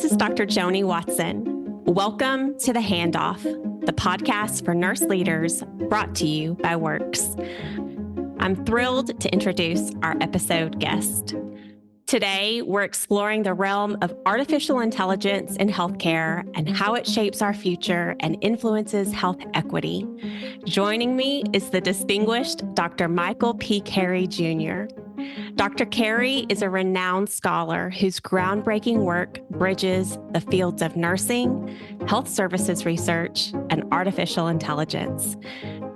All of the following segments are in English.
This is Dr. Joni Watson. Welcome to the Handoff, the podcast for nurse leaders brought to you by Works. I'm thrilled to introduce our episode guest. Today, we're exploring the realm of artificial intelligence in healthcare and how it shapes our future and influences health equity. Joining me is the distinguished Dr. Michael P. Carey, Jr. Dr. Carey is a renowned scholar whose groundbreaking work bridges the fields of nursing, health services research, and artificial intelligence.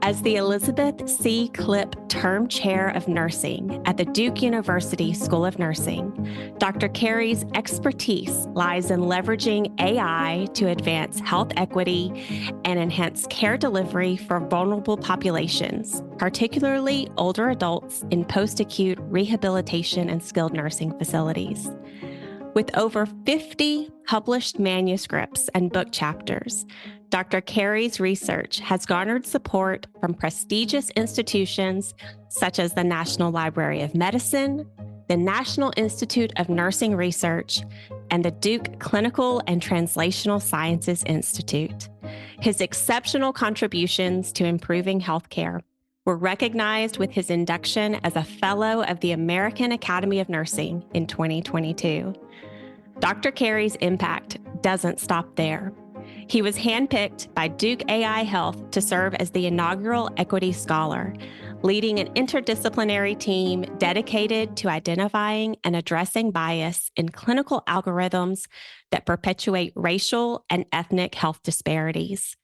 As the Elizabeth C. Clipp Term Chair of Nursing at the Duke University School of Nursing, Dr. Carey's expertise lies in leveraging AI to advance health equity and enhance care delivery for vulnerable populations, particularly older adults in post-acute rehabilitation and skilled nursing facilities. With over 50 published manuscripts and book chapters, Dr. Carey's research has garnered support from prestigious institutions such as the National Library of Medicine, the National Institute of Nursing Research, and the Duke Clinical and Translational Sciences Institute. His exceptional contributions to improving healthcare were recognized with his induction as a Fellow of the American Academy of Nursing in 2022. Dr. Carey's impact doesn't stop there. He was handpicked by Duke AI Health to serve as the inaugural Equity Scholar, leading an interdisciplinary team dedicated to identifying and addressing bias in clinical algorithms that perpetuate racial and ethnic health disparities.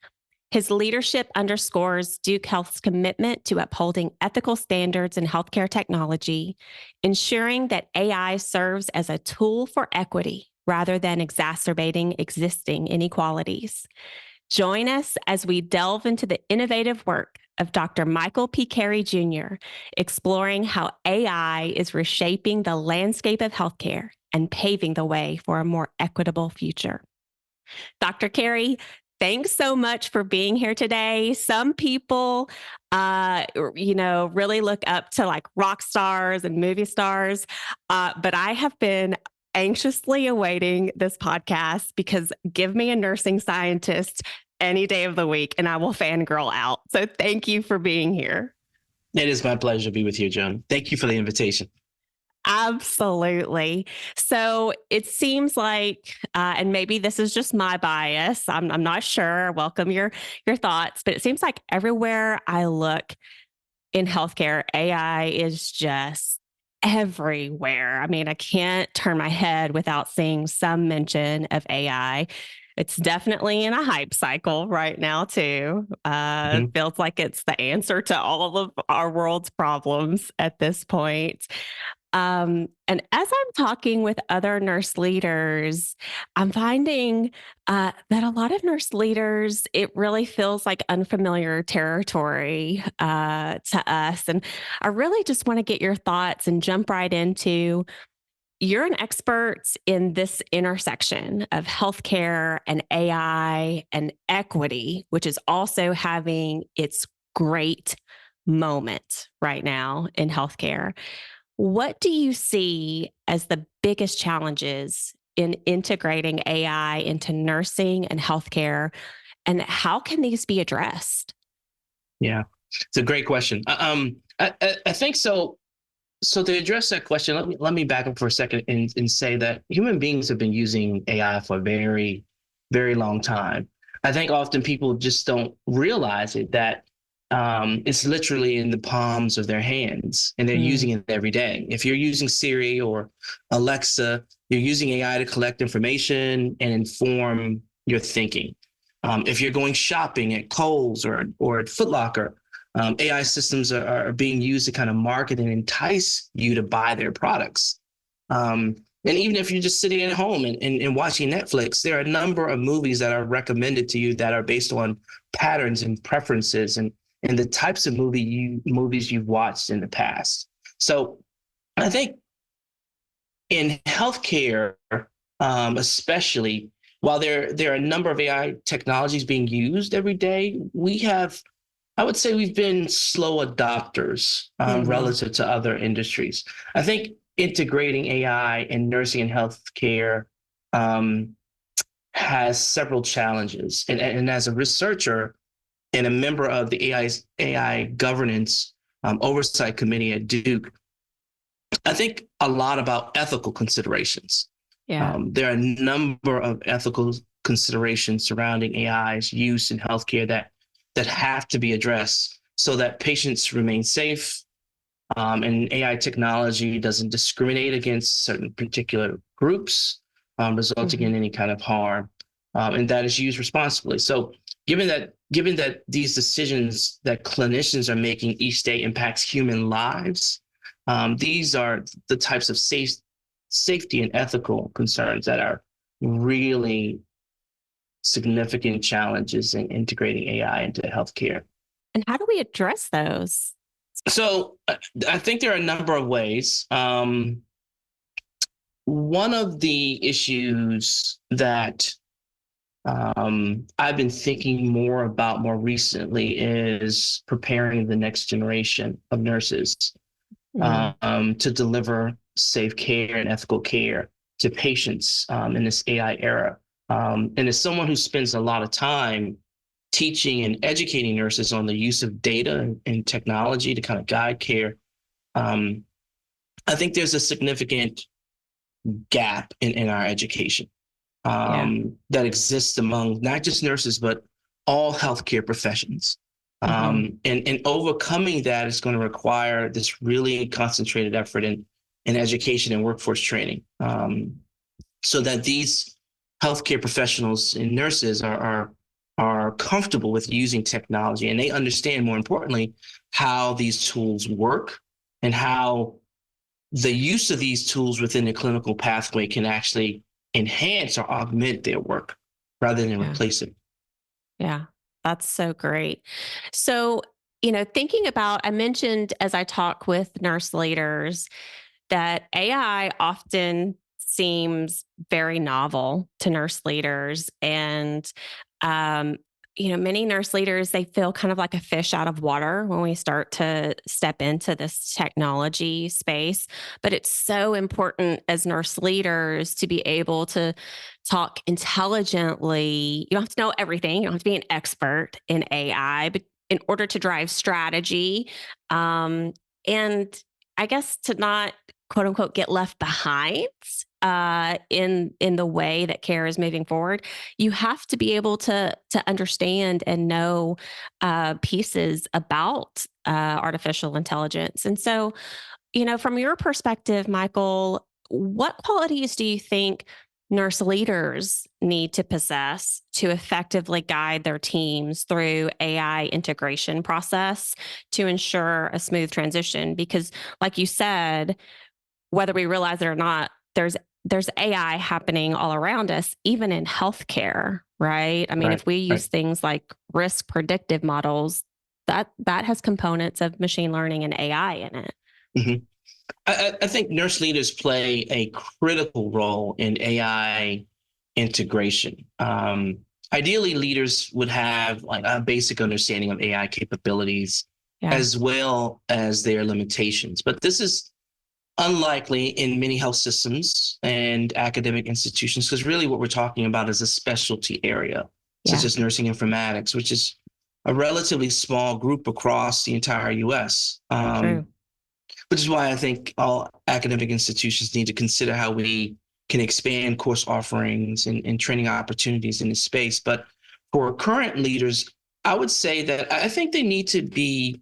His leadership underscores Duke Health's commitment to upholding ethical standards in healthcare technology, ensuring that AI serves as a tool for equity rather than exacerbating existing inequalities. Join us as we delve into the innovative work of Dr. Michael P. Carey, Jr., exploring how AI is reshaping the landscape of healthcare and paving the way for a more equitable future. Dr. Carey, thanks so much for being here today. Some people, really look up to like rock stars and movie stars, but I have been anxiously awaiting this podcast because give me a nursing scientist any day of the week and I will fangirl out. So thank you for being here. It is my pleasure to be with you, Joan. Thank you for the invitation. Absolutely. So it seems like, and maybe this is just my bias, I'm not sure, welcome your thoughts, but it seems like everywhere I look in healthcare, AI is just everywhere. I mean, I can't turn my head without seeing some mention of AI. It's definitely in a hype cycle right now, too. It feels like it's the answer to all of our world's problems at this point. And as I'm talking with other nurse leaders, I'm finding that a lot of nurse leaders, it really feels like unfamiliar territory to us. And I really just want to get your thoughts and jump right into, you're an expert in this intersection of healthcare and AI and equity, which is also having its great moment right now in healthcare. What do you see as the biggest challenges in integrating AI into nursing and healthcare, and how can these be addressed? Yeah, it's a great question. I think so. So to address that question, let me back up for a second and say that human beings have been using AI for a very, very long time. I think often people just don't realize it, that it's literally in the palms of their hands and they're using it every day. If you're using Siri or Alexa, you're using AI to collect information and inform your thinking. If you're going shopping at Kohl's or at Foot Locker, AI systems are being used to kind of market and entice you to buy their products. And even if you're just sitting at home and watching Netflix, there are a number of movies that are recommended to you that are based on patterns and preferences and the types of movies you've watched in the past. So I think in healthcare, especially, while there are a number of AI technologies being used every day, I would say we've been slow adopters relative to other industries. I think integrating AI in nursing and healthcare has several challenges. And as a researcher and a member of the AI governance oversight committee at Duke, I think a lot about ethical considerations. Yeah. There are a number of ethical considerations surrounding AI's use in healthcare that have to be addressed so that patients remain safe, and AI technology doesn't discriminate against certain particular groups, resulting Mm-hmm. in any kind of harm, and that is used responsibly. So, given that these decisions that clinicians are making each day impacts human lives, these are the types of safety and ethical concerns that are really significant challenges in integrating AI into healthcare. And how do we address those? So I think there are a number of ways. One of the issues that I've been thinking more about more recently is preparing the next generation of nurses Mm. to deliver safe care and ethical care to patients in this AI era. And as someone who spends a lot of time teaching and educating nurses on the use of data and technology to kind of guide care, I think there's a significant gap in our education Yeah. that exists among not just nurses, but all healthcare professions. Mm-hmm. And overcoming that is going to require this really concentrated effort in education and workforce training, so that these healthcare professionals and nurses are comfortable with using technology, and they understand, more importantly, how these tools work and how the use of these tools within the clinical pathway can actually enhance or augment their work rather than Yeah. replace it. Yeah. That's so great. So, thinking about, I mentioned as I talk with nurse leaders that AI often seems very novel to nurse leaders. And, um, many nurse leaders, they feel kind of like a fish out of water when we start to step into this technology space. But it's so important as nurse leaders to be able to talk intelligently. You don't have to know everything, you don't have to be an expert in AI, but in order to drive strategy, and I guess to not quote unquote get left behind in the way that care is moving forward, you have to be able to understand and know pieces about artificial intelligence. And so, from your perspective, Michael, what qualities do you think nurse leaders need to possess to effectively guide their teams through AI integration process to ensure a smooth transition? Because, like you said, whether we realize it or not, there's AI happening all around us, even in healthcare, right? I mean, Right, if we right. use things like risk predictive models, that has components of machine learning and AI in it. Mhm. I think nurse leaders play a critical role in AI integration. Ideally, leaders would have like a basic understanding of AI capabilities Yeah, as well as their limitations. But this is unlikely in many health systems and academic institutions, because really what we're talking about is a specialty area, such yeah, as nursing informatics, which is a relatively small group across the entire US. true. Which is why I think all academic institutions need to consider how we can expand course offerings and training opportunities in this space. But for current leaders, I would say that I think they need to be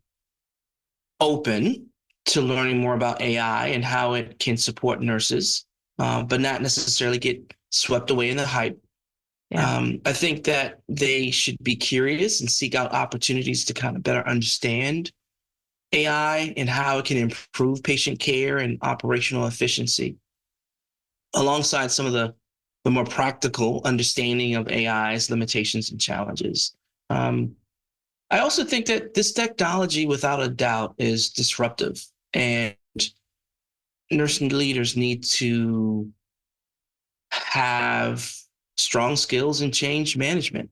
open to learning more about AI and how it can support nurses, but not necessarily get swept away in the hype. Yeah, I think that they should be curious and seek out opportunities to kind of better understand AI and how it can improve patient care and operational efficiency, alongside some of the more practical understanding of AI's limitations and challenges. Um, I also think that this technology, without a doubt, is disruptive, and nursing leaders need to have strong skills in change management,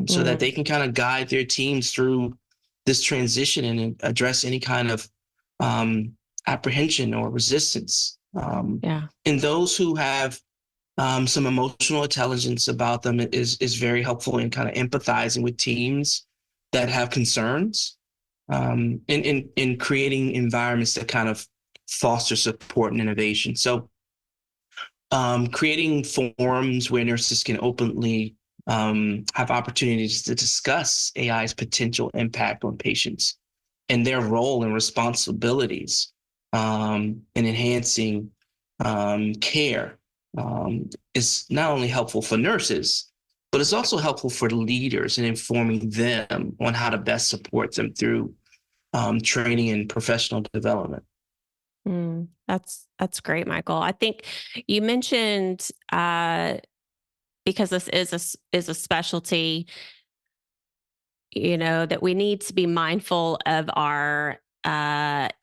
so that mm, they can kind of guide their teams through this transition and address any kind of um, apprehension or resistance. yeah, And those who have Some emotional intelligence about them is very helpful in kind of empathizing with teams that have concerns, in creating environments that kind of foster support and innovation. So, creating forums where nurses can openly have opportunities to discuss AI's potential impact on patients and their role and responsibilities in enhancing care is not only helpful for nurses, but it's also helpful for leaders in informing them on how to best support them through training and professional development. That's great, Michael. I think you mentioned because this is a specialty, that we need to be mindful of our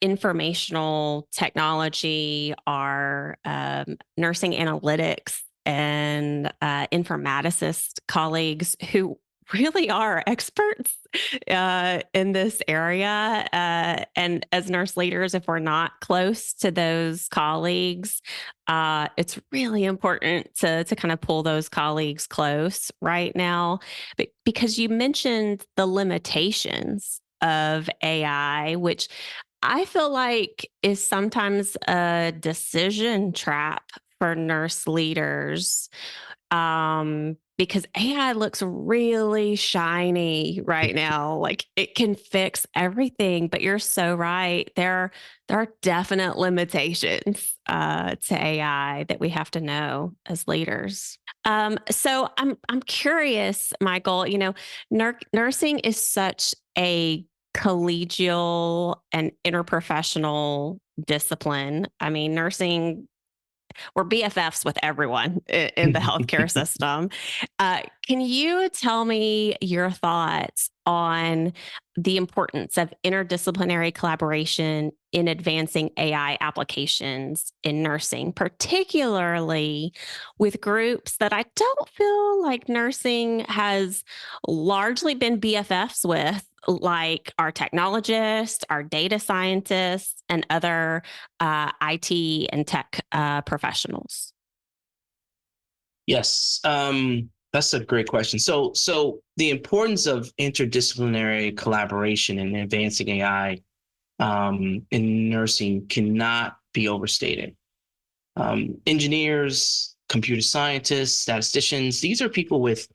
informational technology, our nursing analytics, and informaticist colleagues who really are experts in this area. And as nurse leaders, if we're not close to those colleagues, it's really important to kind of pull those colleagues close right now. But because you mentioned the limitations of AI, which I feel like is sometimes a decision trap for nurse leaders, because AI looks really shiny right now. Like it can fix everything, but you're so right. There are definite limitations to AI that we have to know as leaders. So I'm curious, Michael. Nursing is such a collegial and interprofessional discipline. I mean, nursing, we're BFFs with everyone in the healthcare system. Can you tell me your thoughts on the importance of interdisciplinary collaboration in advancing AI applications in nursing, particularly with groups that I don't feel like nursing has largely been BFFs with, like our technologists, our data scientists, and other IT and tech professionals? Yes, that's a great question. So the importance of interdisciplinary collaboration in advancing AI in nursing cannot be overstated. Engineers, computer scientists, statisticians, these are people with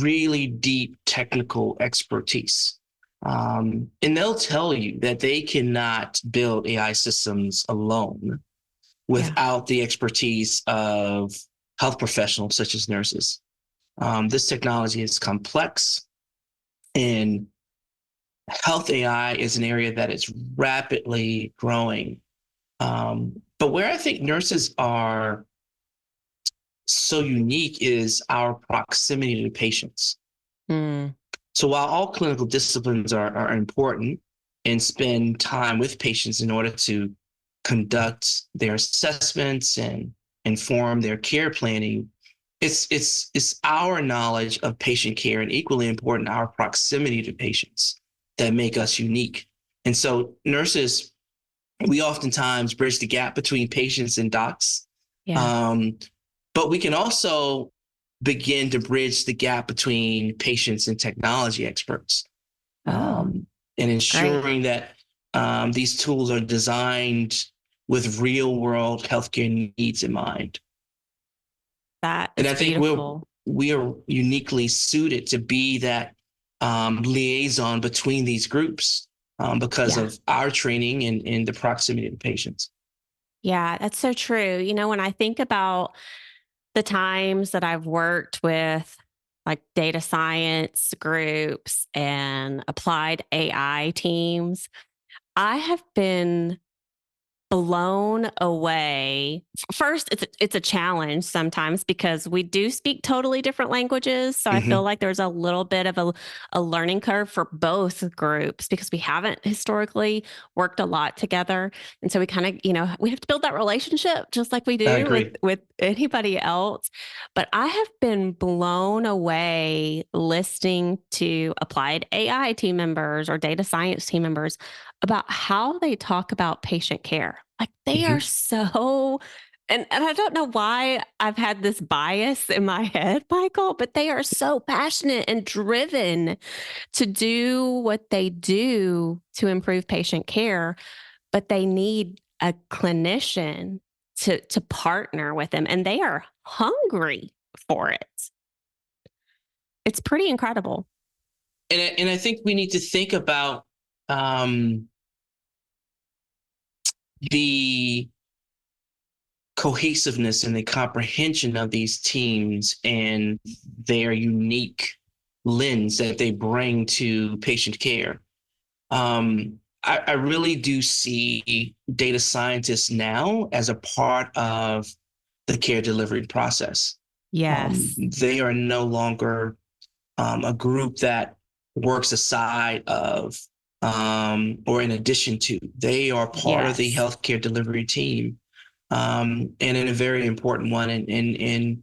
really deep technical expertise. And they'll tell you that they cannot build AI systems alone Yeah. without the expertise of health professionals such as nurses. This technology is complex, and health AI is an area that is rapidly growing. But where I think nurses are so unique is our proximity to patients. Mm, So while all clinical disciplines are important and spend time with patients in order to conduct their assessments and inform their care planning, it's our knowledge of patient care and equally important, our proximity to patients that make us unique. And so nurses, we oftentimes bridge the gap between patients and docs. yeah. Um, but we can also begin to bridge the gap between patients and technology experts, Oh, and great. ensuring that these tools are designed with real world healthcare needs in mind. That And is I think beautiful. we are uniquely suited to be that liaison between these groups because Yeah. of our training and the proximity to patients. Yeah, that's so true. When I think about the times that I've worked with like data science groups and applied AI teams, I have been blown away. First, it's a challenge sometimes because we do speak totally different languages. So I feel Mm-hmm. like there's a little bit of a learning curve for both groups because we haven't historically worked a lot together. And so we kind of, we have to build that relationship just like we I do agree. with anybody else. But I have been blown away listening to applied AI team members or data science team members about how they talk about patient care. Like they are Mm-hmm. so And I don't know why I've had this bias in my head, Michael, but they are so passionate and driven to do what they do to improve patient care, but they need a clinician to partner with them, and they are hungry for it. It's pretty incredible. And I think we need to think about um, the cohesiveness and the comprehension of these teams and their unique lens that they bring to patient care. I really do see data scientists now as a part of the care delivery process. Yes. They are no longer a group that works aside of or in addition to. They are part of the Yes. healthcare delivery team, and in a very important one. And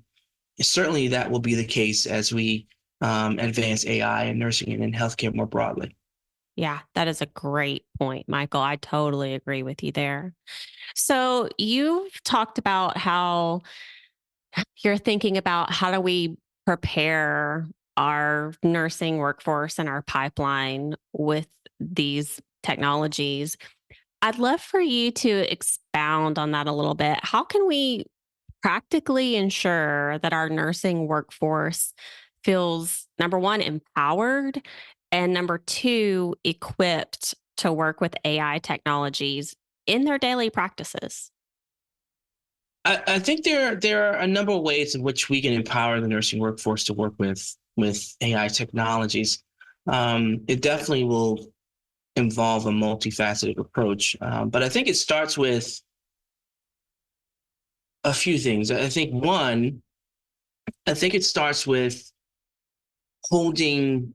certainly that will be the case as we advance AI in nursing and in healthcare more broadly. Yeah, that is a great point, Michael. I totally agree with you there. So you've talked about how you're thinking about how do we prepare our nursing workforce and our pipeline with these technologies. I'd love for you to expound on that a little bit. How can we practically ensure that our nursing workforce feels, number one, empowered, and number two, equipped to work with AI technologies in their daily practices? I think there are a number of ways in which we can empower the nursing workforce to work with AI technologies. It definitely will involve a multifaceted approach, but I think it starts with a few things. I think it starts with holding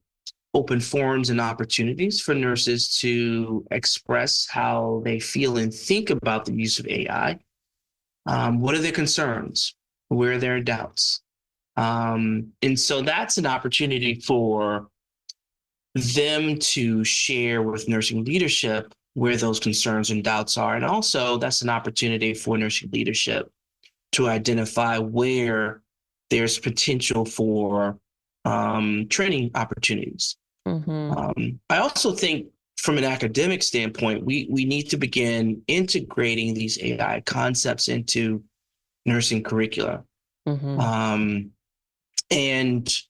open forums and opportunities for nurses to express how they feel and think about the use of AI. What are their concerns? Where are their doubts? And so that's an opportunity for them to share with nursing leadership where those concerns and doubts are. And also, that's an opportunity for nursing leadership to identify where there's potential for training opportunities. I also think from an academic standpoint, we need to begin integrating these AI concepts into nursing curricula, and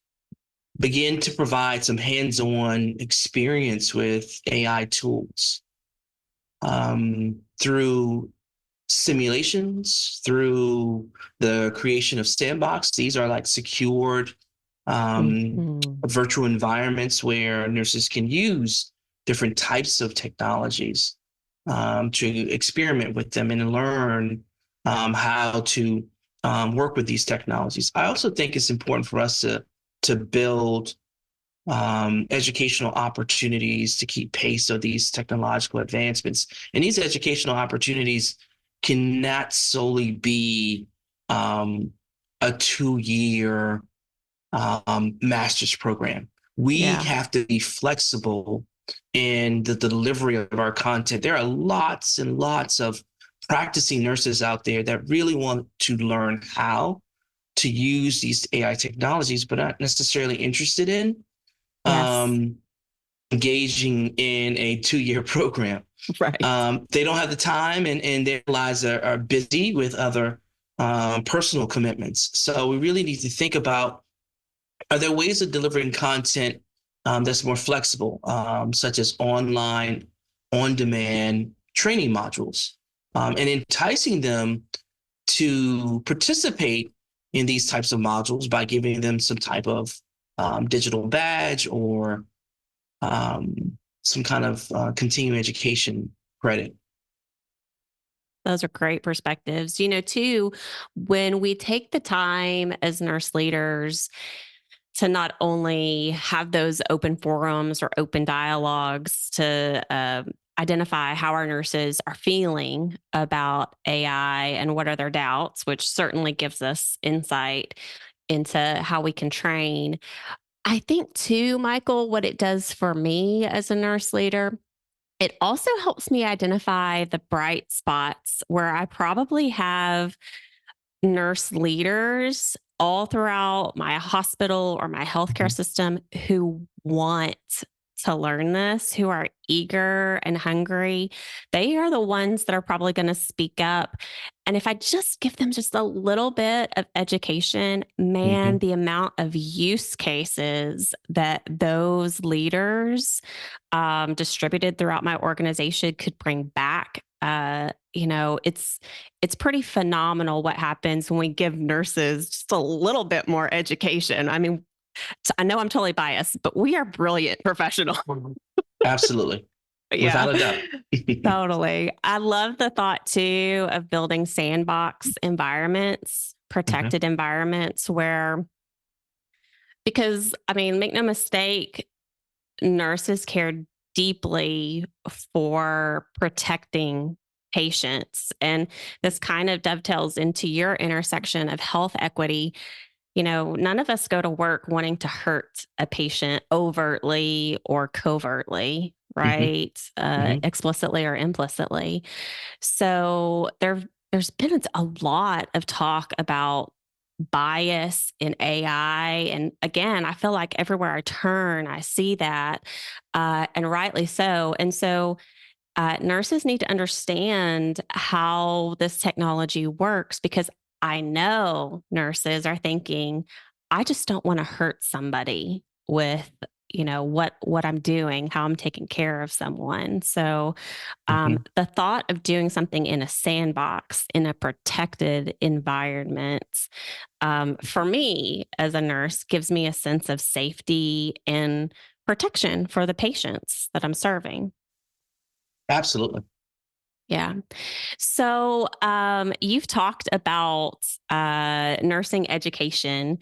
begin to provide some hands-on experience with AI tools through simulations, through the creation of sandbox. These are like secured virtual environments where nurses can use different types of technologies to experiment with them and learn how to work with these technologies. I also think it's important for us to build educational opportunities to keep pace of these technological advancements. And these educational opportunities cannot solely be a 2-year master's program. We have to be flexible in the delivery of our content. There are lots and lots of practicing nurses out there that really want to learn how to use these AI technologies, but not necessarily interested in engaging in a 2-year program. Right. They don't have the time, and their lives are busy with other personal commitments. So we really need to think about, are there ways of delivering content that's more flexible, such as online, on-demand training modules, and enticing them to participate in these types of modules by giving them some type of digital badge or some kind of continuing education credit. Those are great perspectives. Too, when we take the time as nurse leaders to not only have those open forums or open dialogues to identify how our nurses are feeling about AI and what are their doubts, which certainly gives us insight into how we can train. I think too, Michael, what it does for me as a nurse leader, it also helps me identify the bright spots where I probably have nurse leaders all throughout my hospital or my healthcare Mhm. system who want to learn this, who are eager and hungry. They are the ones that are probably going to speak up. And if I just give them just a little bit of education, man, Mhm. the amount of use cases that those leaders distributed throughout my organization could bring back. It's pretty phenomenal what happens when we give nurses just a little bit more education. I mean, I know I'm totally biased, but we are brilliant professionals. Absolutely. Yeah, Without a doubt. totally. I love the thought too of building sandbox environments, Mhm. protected environments where, because I mean, make no mistake, nurses care deeply for protecting patients. And this kind of dovetails into your intersection of health equity. None of us go to work wanting to hurt a patient overtly or covertly, Mhm. right? Mhm. Explicitly or implicitly. So there's been a lot of talk about bias in AI. And again, I feel like everywhere I turn, I see that, and rightly so. And so nurses need to understand how this technology works because I know nurses are thinking, I just don't want to hurt somebody with what I'm doing, how I'm taking care of someone. So Mhm. the thought of doing something in a sandbox in a protected environment, for me as a nurse, gives me a sense of safety and protection for the patients that I'm serving. Absolutely. Yeah. So, you've talked about nursing education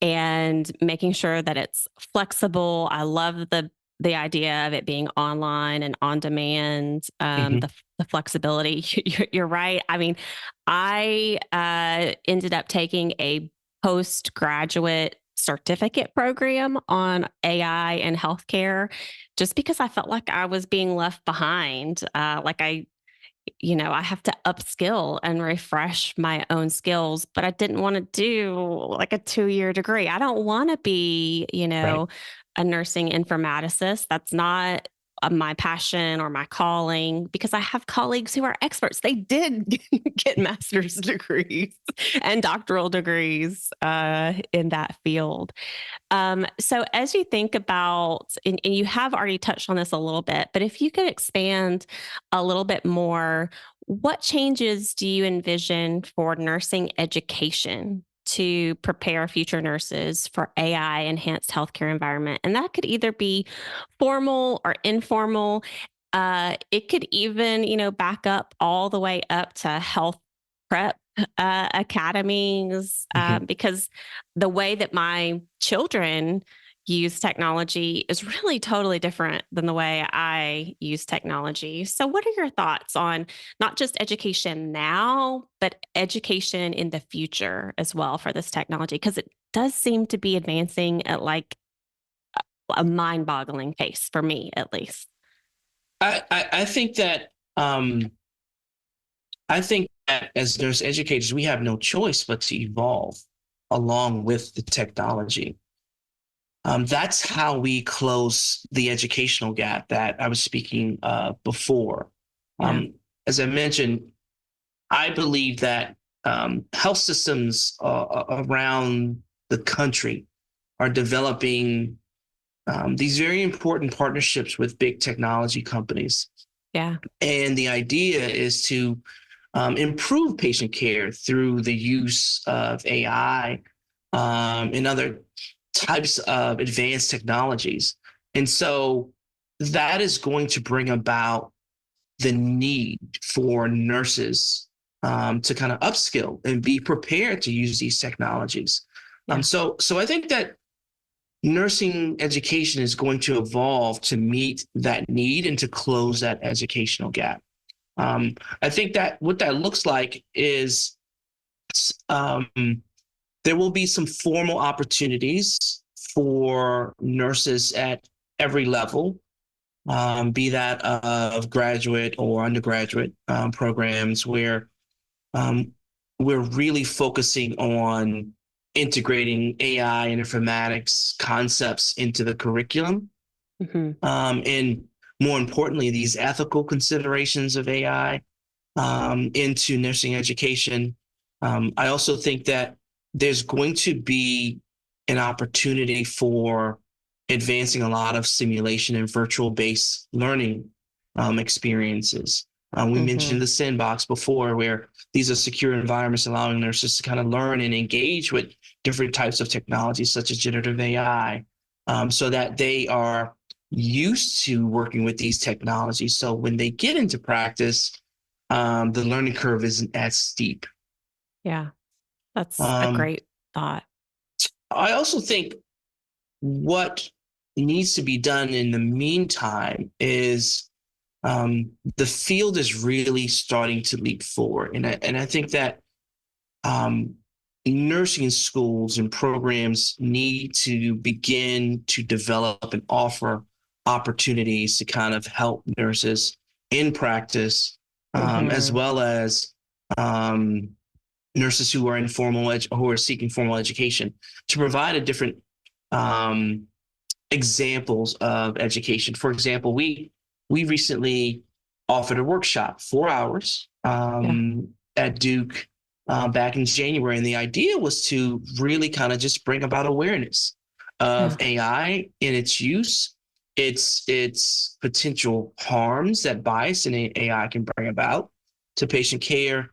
and making sure that it's flexible. I love the idea of it being online and on demand. Mhm. The flexibility. You're right. I mean, I ended up taking a postgraduate certificate program on AI and healthcare just because I felt like I was being left behind. I have to upskill and refresh my own skills, but I didn't want to do like a 2-year degree. I don't want to be, Right. a nursing informaticist. That's not my passion or my calling because I have colleagues who are experts. They did get master's degrees and doctoral degrees in that field. So as you think about, and you have already touched on this a little bit, but if you could expand a little bit more, what changes do you envision for nursing education to prepare future nurses for AI enhanced healthcare environment? And that could either be formal or informal. It could even, back up all the way up to health prep academies, Mhm. because the way that my children use technology is really totally different than the way I use technology. So, what are your thoughts on not just education now, but education in the future as well for this technology? Because it does seem to be advancing at like a mind boggling pace for me, at least. I think that as nurse educators, we have no choice but to evolve along with the technology. That's how we close the educational gap that I was speaking before. Yeah. Um, as I mentioned, I believe that health systems around the country are developing these very important partnerships with big technology companies. Yeah. And the idea is to improve patient care through the use of AI and other types of advanced technologies. And so that is going to bring about the need for nurses to kind of upskill and be prepared to use these technologies. Yeah. So I think that nursing education is going to evolve to meet that need and to close that educational gap. I think that what that looks like is um, there will be some formal opportunities for nurses at every level, be that of graduate or undergraduate programs, where um, we're really focusing on integrating AI and informatics concepts into the curriculum. And more importantly, these ethical considerations of AI into nursing education. I also think that there's going to be an opportunity for advancing a lot of simulation and virtual-based learning experiences. We mentioned the sandbox before, where these are secure environments allowing nurses to kind of learn and engage with different types of technologies, such as generative AI, so that they are used to working with these technologies. So when they get into practice, the learning curve isn't as steep. Yeah, that's a great thought. I also think what needs to be done in the meantime is the field is really starting to leap forward. And I think that nursing schools and programs need to begin to develop and offer opportunities to kind of help nurses in practice, as well as nurses who are in who are seeking formal education, to provide a different examples of education. For example, we recently offered a workshop, 4 hours at Duke back in January. And the idea was to really kind of just bring about awareness of AI and its use, its potential harms that bias in AI can bring about to patient care.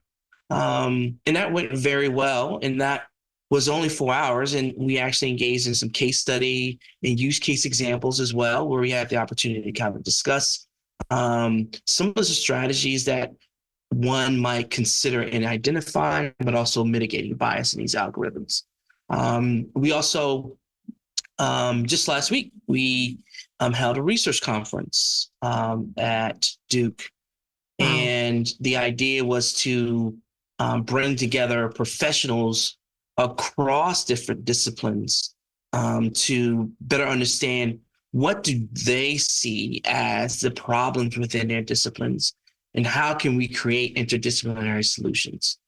And that went very well. And that was only 4 hours. And we actually engaged in some case study and use case examples as well, where we had the opportunity to kind of discuss some of the strategies that one might consider in identifying, but also mitigating bias in these algorithms. We also, just last week, we held a research conference at Duke. Wow. And the idea was to bring together professionals across different disciplines to better understand what do they see as the problems within their disciplines, and how can we create interdisciplinary solutions.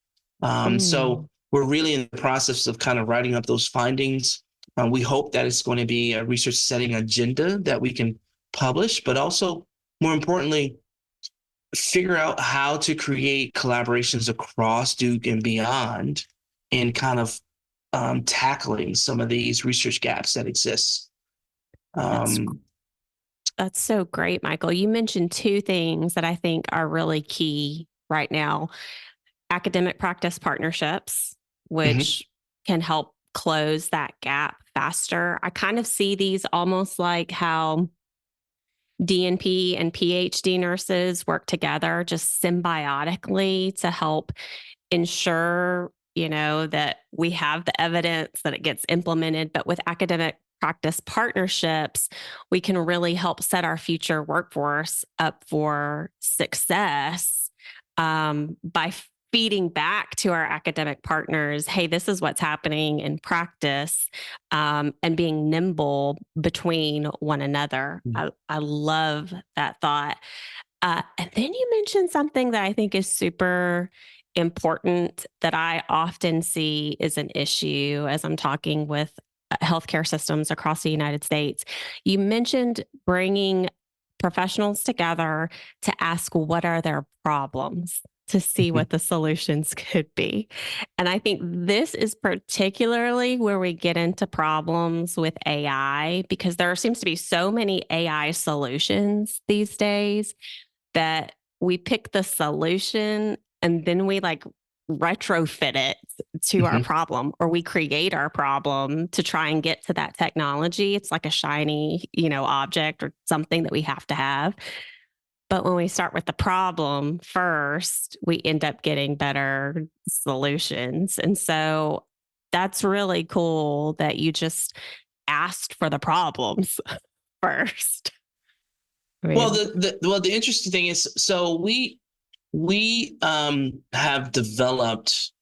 So we're really in the process of kind of writing up those findings. We hope that it's going to be a research setting agenda that we can publish, but also, more importantly, figure out how to create collaborations across Duke and beyond, and kind of tackling some of these research gaps that exist. That's so great, Michael. You mentioned two things that I think are really key right now: academic practice partnerships, which can help close that gap faster. I kind of see these almost like how DNP and PhD nurses work together just symbiotically to help ensure, that we have the evidence, that it gets implemented. But with academic practice partnerships, we can really help set our future workforce up for success by feeding back to our academic partners, hey, this is what's happening in practice, and being nimble between one another. I love that thought. And then you mentioned something that I think is super important that I often see is an issue as I'm talking with healthcare systems across the United States. You mentioned bringing professionals together to ask what are their problems, to see what the solutions could be. And I think this is particularly where we get into problems with AI, because there seems to be so many AI solutions these days that we pick the solution and then we retrofit it to our problem, or we create our problem to try and get to that technology. It's like a shiny, object or something that we have to have. But when we start with the problem first, we end up getting better solutions. And so that's really cool that you just asked for the problems first. Well, the interesting thing is, so we have developed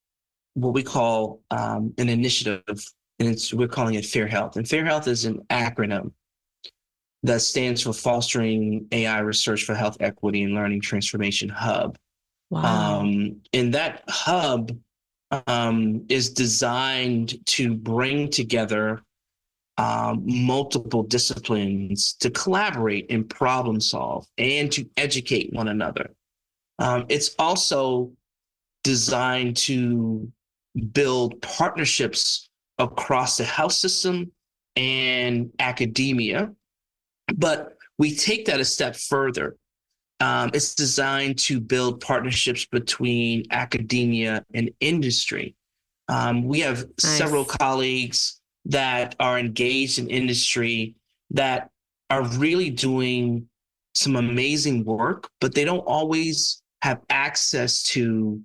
what we call an initiative, and we're calling it Fair Health. And Fair Health is an acronym that stands for Fostering AI Research for Health Equity and Learning Transformation Hub. Wow. And that hub is designed to bring together multiple disciplines to collaborate and problem solve and to educate one another. It's also designed to build partnerships across the health system and academia. But we take that a step further. It's designed to build partnerships between academia and industry. We have several Nice. colleagues that are engaged in industry that are really doing some amazing work, but they don't always have access to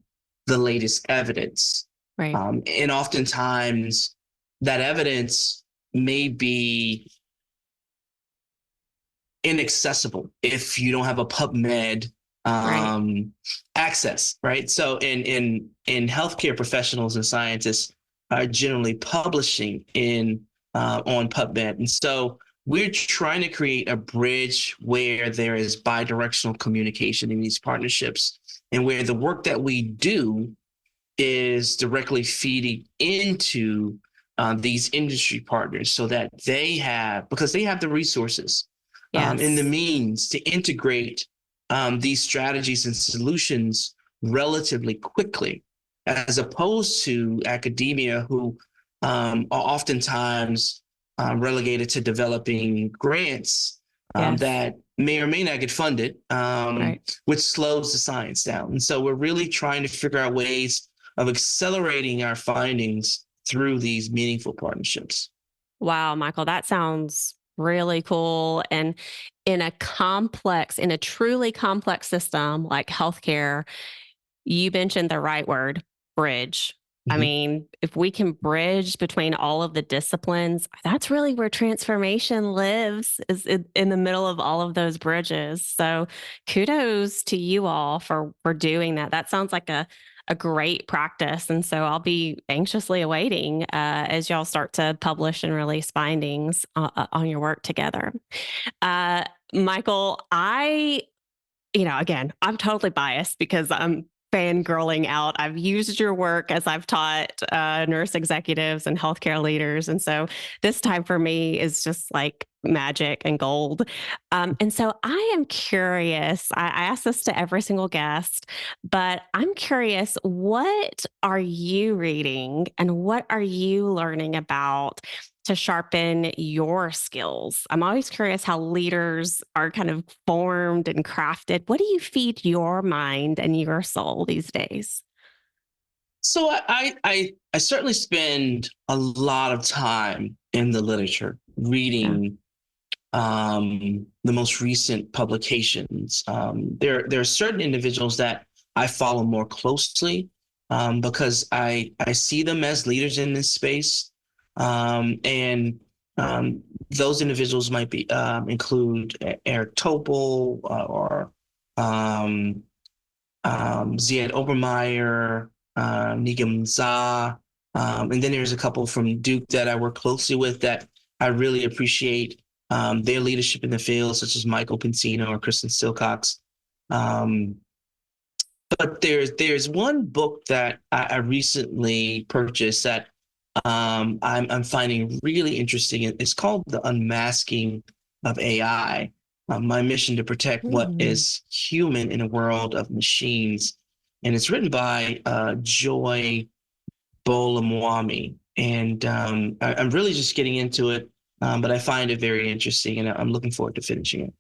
the latest evidence. Right. And oftentimes that evidence may be inaccessible if you don't have a PubMed Right. access, right? So in healthcare professionals and scientists are generally publishing in on PubMed, and so we're trying to create a bridge where there is bidirectional communication in these partnerships, and where the work that we do is directly feeding into these industry partners so that because they have the resources and the Yes. means to integrate these strategies and solutions relatively quickly, as opposed to academia, who are oftentimes relegated to developing grants Yes. that may or may not get funded, Right. which slows the science down. And so we're really trying to figure out ways of accelerating our findings through these meaningful partnerships. Wow, Michael, that sounds really cool. And in a truly complex system like healthcare, you mentioned the right word, bridge. I Mhm. mean, if we can bridge between all of the disciplines, that's really where transformation lives, is in the middle of all of those bridges. So kudos to you all for doing that. That sounds like a great practice. And so I'll be anxiously awaiting as y'all start to publish and release findings on your work together. Uh, Michael, again, I'm totally biased because I'm fangirling out. I've used your work as I've taught nurse executives and healthcare leaders. And so this time for me is just like magic and gold. And so I am curious. I ask this to every single guest, but I'm curious, what are you reading and what are you learning about to sharpen your skills? I'm always curious how leaders are kind of formed and crafted. What do you feed your mind and your soul these days? So I certainly spend a lot of time in the literature Yeah. reading the most recent publications. There are certain individuals that I follow more closely because I see them as leaders in this space, and those individuals might be include Eric Topol or um, Ziad Obermeyer, Nigam Zah, and then there's a couple from Duke that I work closely with that I really appreciate their leadership in the field, such as Michael Pincino or Kristen Silcox. Um, but there's one book that I recently purchased that I'm finding really interesting. It's called The Unmasking of AI. My mission to protect what Mm. is human in a world of machines, and it's written by Joy Bolamwami. And I'm really just getting into it, but I find it very interesting, and I'm looking forward to finishing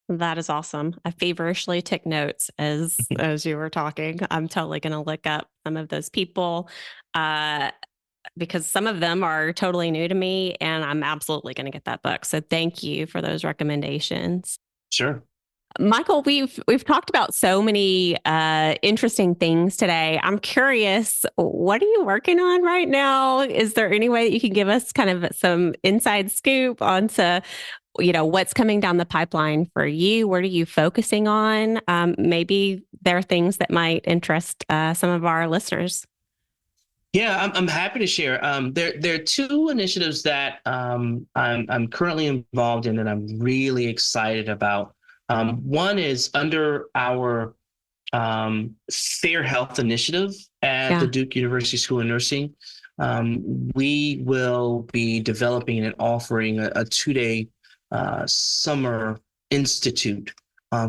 That is awesome. I feverishly took notes it. as you were talking. I'm totally going to look up some of those people uh, because some of them are totally new to me, and I'm absolutely going to get that book. So thank you for those recommendations. Sure. Michael, we've talked about so many interesting things today. I'm curious, what are you working on right now? Is there any way that you can give us kind of some inside scoop onto, what's coming down the pipeline for you? What are you focusing on? Maybe there are things that might interest some of our listeners. Yeah, I'm happy to share. There are two initiatives that I'm currently involved in that I'm really excited about. One is under our Fair Health Initiative at the Yeah. Duke University School of Nursing, we will be developing and offering a 2-day summer institute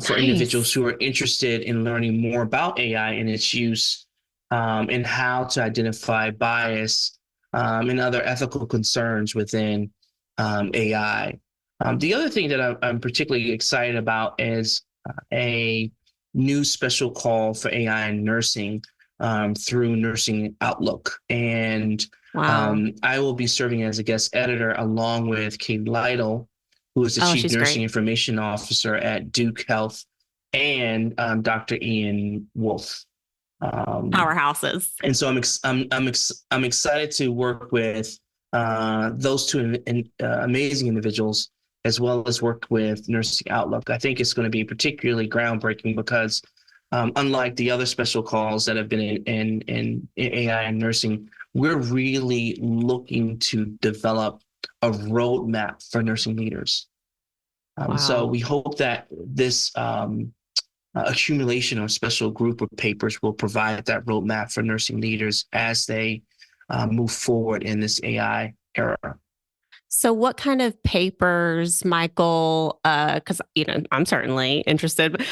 for individuals Nice. who are interested in learning more about AI and its use, and how to identify bias and other ethical concerns within AI. The other thing that I'm particularly excited about is a new special call for AI in nursing through Nursing Outlook. And Wow. I will be serving as a guest editor along with Kate Lytle, who is the Oh, Chief she's Nursing great. Information Officer at Duke Health, and Dr. Ian Wolf. Um, Powerhouses. and so I'm excited to work with those two amazing individuals, as well as work with Nursing Outlook. I think it's going to be particularly groundbreaking because, unlike the other special calls that have been in AI and nursing, we're really looking to develop a roadmap for nursing leaders. So Wow. we hope that this accumulation of special group of papers will provide that roadmap for nursing leaders as they move forward in this AI era. So what kind of papers, Michael, because I'm certainly interested.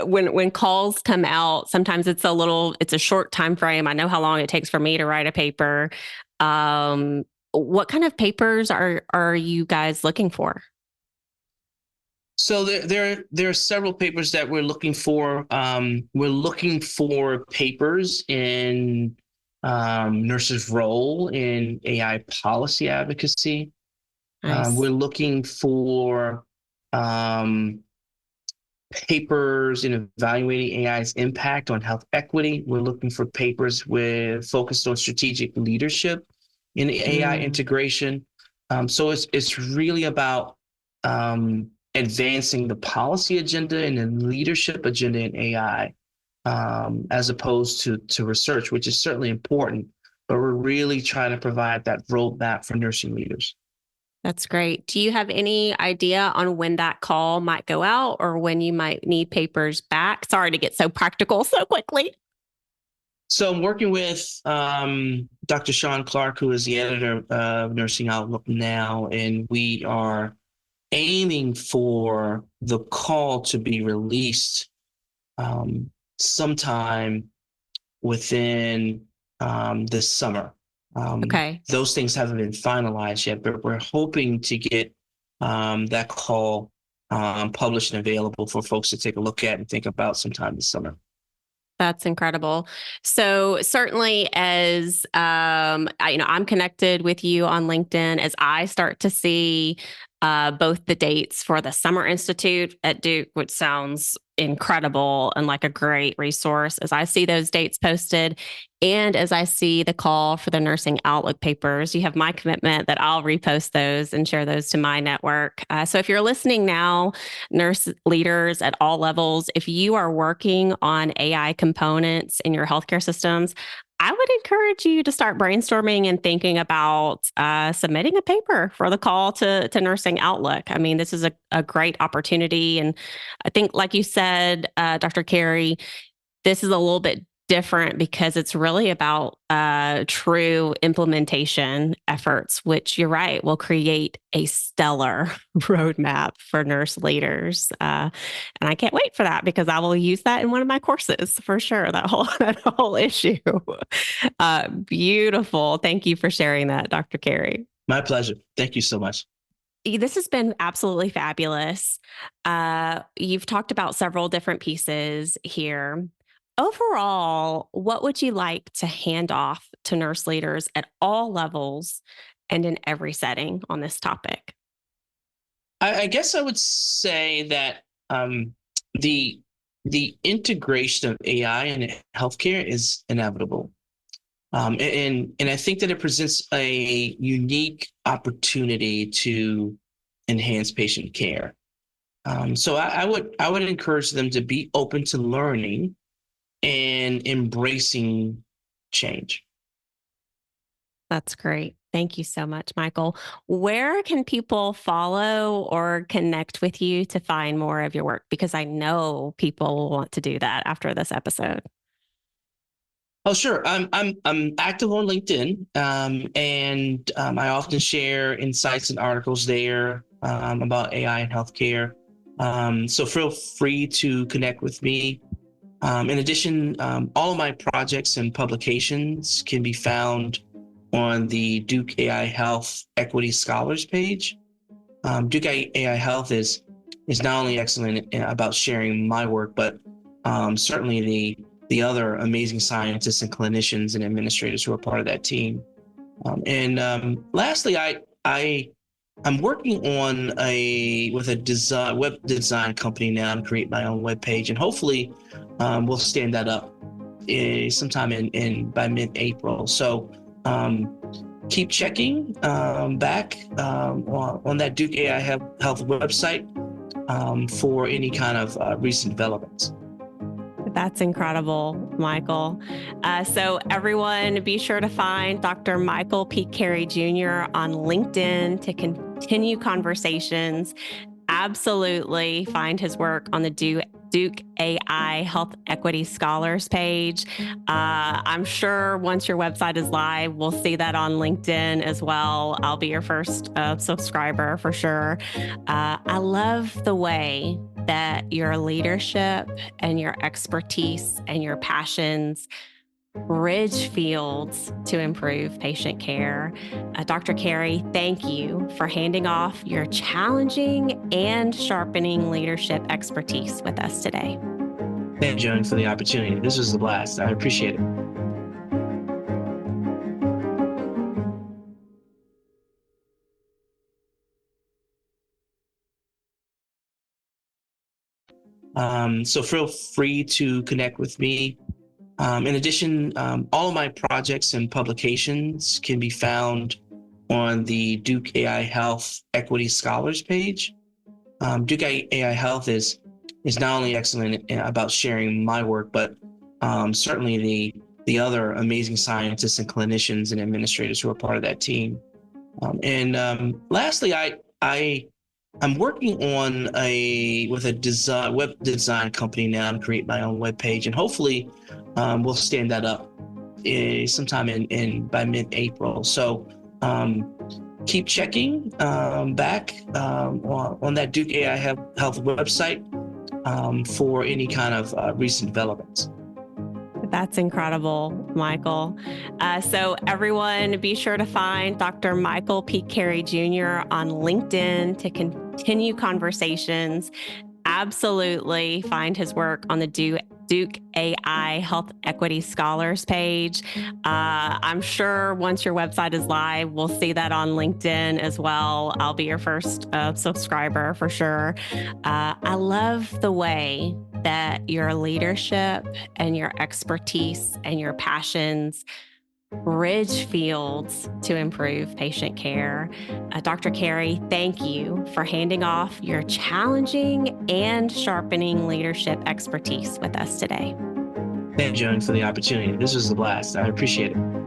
When calls come out, sometimes it's a short time frame. I know how long it takes for me to write a paper. What kind of papers are you guys looking for? So there are several papers that we're looking for. We're looking for papers in nurses' role in AI policy advocacy. Nice. We're looking for um, papers in evaluating AI's impact on health equity. We're looking for papers with focused on strategic leadership in AI Mm, integration. So it's really about advancing the policy agenda and the leadership agenda in AI, as opposed to research, which is certainly important. But we're really trying to provide that roadmap for nursing leaders. that's great. Do you have any idea on when that call might go out or when you might need papers back? Sorry to get so practical so quickly. So I'm working with Dr. Sean Clark, who is the editor of Nursing Outlook now, and we are aiming for the call to be released sometime within this summer. Okay. Those things haven't been finalized yet, but we're hoping to get that call published and available for folks to take a look at and think about sometime this summer. That's incredible. So certainly as I'm connected with you on LinkedIn as I start to see both the dates for the Summer Institute at Duke, which sounds incredible and like a great resource, as I see those dates posted and as I see the call for the Nursing Outlook papers, you have my commitment that I'll repost those and share those to my network. So if you're listening now, nurse leaders at all levels, if you are working on AI components in your healthcare systems, I would encourage you to start brainstorming and thinking about submitting a paper for the call to Nursing Outlook. I mean, this is a great opportunity. And I think, like you said, Dr. Carey, this is a little bit different because it's really about true implementation efforts, which you're right, will create a stellar roadmap for nurse leaders. And I can't wait for that because I will use that in one of my courses for sure. That whole issue. Beautiful. Thank you for sharing that, Dr. Carey. My pleasure. Thank you so much. This has been absolutely fabulous. You've talked about several different pieces here. Overall, what would you like to hand off to nurse leaders at all levels and in every setting on this topic? I guess I would say that the the integration of AI in healthcare is inevitable. And I think that it presents a unique opportunity to enhance patient care. So I would encourage them to be open to learning and embracing change. That's great. Thank you so much, Michael. Where can people follow or connect with you to find more of your work? Because I know people will want to do that after this episode. Oh, sure. I'm active on LinkedIn, and I often share insights and articles there about AI and healthcare. So feel free to connect with me. In addition, all of my projects and publications can be found on the Duke AI Health Equity Scholars page. Duke AI Health is not only excellent about sharing my work, but certainly the other amazing scientists and clinicians and administrators who are part of that team. And lastly, I'm working on with a web design company now to create my own web page, and hopefully we'll stand that up sometime in by mid-April. So keep checking back on that Duke AI Health website for any kind of recent developments. That's incredible, Michael. So everyone, be sure to find Dr. Michael P. Carey Jr. on LinkedIn to continue conversations. Absolutely find his work on the Duke AI Health Equity Scholars page. I'm sure once your website is live, we'll see that on LinkedIn as well. I'll be your first subscriber for sure. I love the way that your leadership and your expertise and your passions bridge fields to improve patient care. Dr. Carey, thank you for handing off your challenging and sharpening leadership expertise with us today. Thank you, Joan, for the opportunity. This was a blast. I appreciate it. So feel free to connect with me. In addition, all of my projects and publications can be found on the Duke AI Health Equity Scholars page. Duke AI Health is not only excellent about sharing my work, but certainly the other amazing scientists and clinicians and administrators who are part of that team. And lastly, I'm working on with a web design company now to create my own web page, and hopefully we'll stand that up sometime by mid-April. So keep checking back on that Duke AI Health website for any kind of recent developments. That's incredible, Michael. So everyone, be sure to find Dr. Michael P. Carey Jr. on LinkedIn to continue conversations. Absolutely find his work on the Duke AI Health Equity Scholars page. I'm sure once your website is live, we'll see that on LinkedIn as well. I'll be your first subscriber for sure. I love the way that your leadership and your expertise and your passions bridge fields to improve patient care. Dr. Carey, thank you for handing off your challenging and sharpening leadership expertise with us today. Thank you, Joan, for the opportunity. This was a blast. I appreciate it.